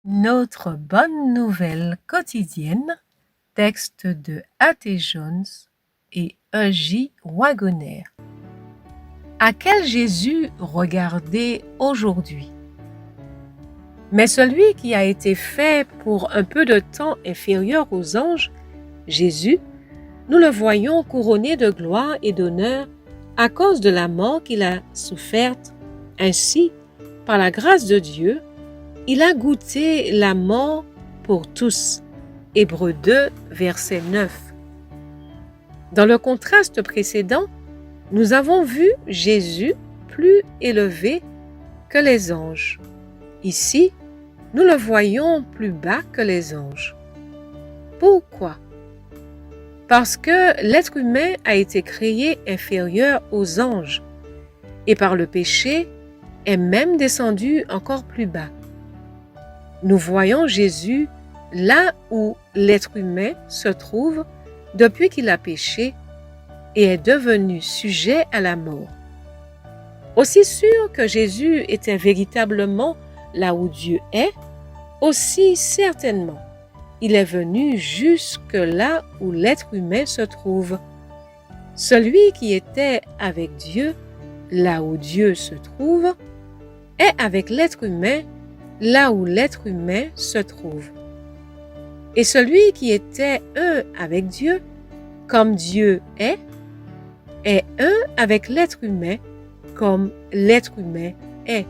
Notre bonne nouvelle quotidienne, texte de A.T. Jones et E.J. Wagoner. À quel Jésus regarder aujourd'hui? Mais celui qui a été fait pour un peu de temps inférieur aux anges, Jésus, nous le voyons couronné de gloire et d'honneur à cause de la mort qu'il a soufferte. Ainsi, par la grâce de Dieu, il a goûté la mort pour tous. Hébreux 2, verset 9. Dans le contraste précédent, nous avons vu Jésus plus élevé que les anges. Ici, nous le voyons plus bas que les anges. Pourquoi? Parce que l'être humain a été créé inférieur aux anges et par le péché est même descendu encore plus bas. Nous voyons Jésus là où l'être humain se trouve depuis qu'il a péché et est devenu sujet à la mort. Aussi sûr que Jésus était véritablement là où Dieu est, aussi certainement il est venu jusque là où l'être humain se trouve. Celui qui était avec Dieu, là où Dieu se trouve, est avec l'être humain, là où l'être humain se trouve. Et celui qui était un avec Dieu, comme Dieu est un avec l'être humain, comme l'être humain est.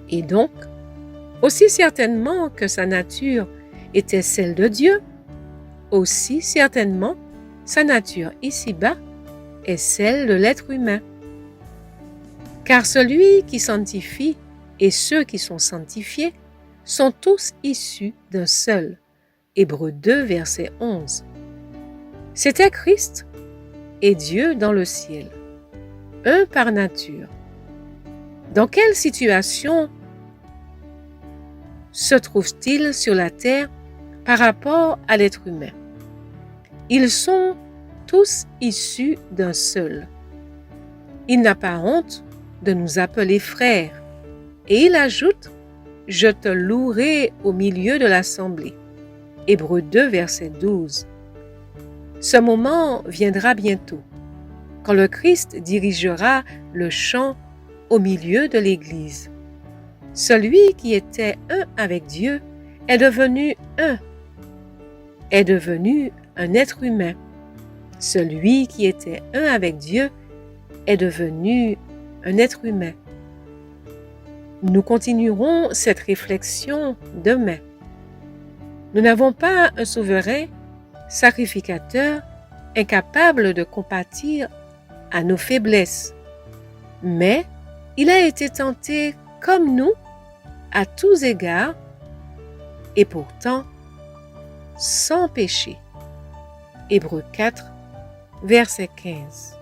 Et donc, aussi certainement que sa nature était celle de Dieu, aussi certainement sa nature ici-bas est celle de l'être humain. Car celui qui sanctifie et ceux qui sont sanctifiés sont tous issus d'un seul. Hébreux 2, verset 11. C'était Christ et Dieu dans le ciel, un par nature. Dans quelle situation se trouve-t-il sur la terre par rapport à l'être humain? Ils sont tous issus d'un seul. Il n'a pas honte de nous appeler frères. Et il ajoute, « Je te louerai au milieu de l'assemblée ». Hébreux 2, verset 12. Ce moment viendra bientôt, quand le Christ dirigera le chant au milieu de l'Église. Celui qui était un avec Dieu est devenu un être humain. Celui qui était un avec Dieu est devenu un être humain. Nous continuerons cette réflexion demain. Nous n'avons pas un souverain sacrificateur incapable de compatir à nos faiblesses, mais il a été tenté comme nous à tous égards et pourtant sans péché. Hébreux 4, verset 15.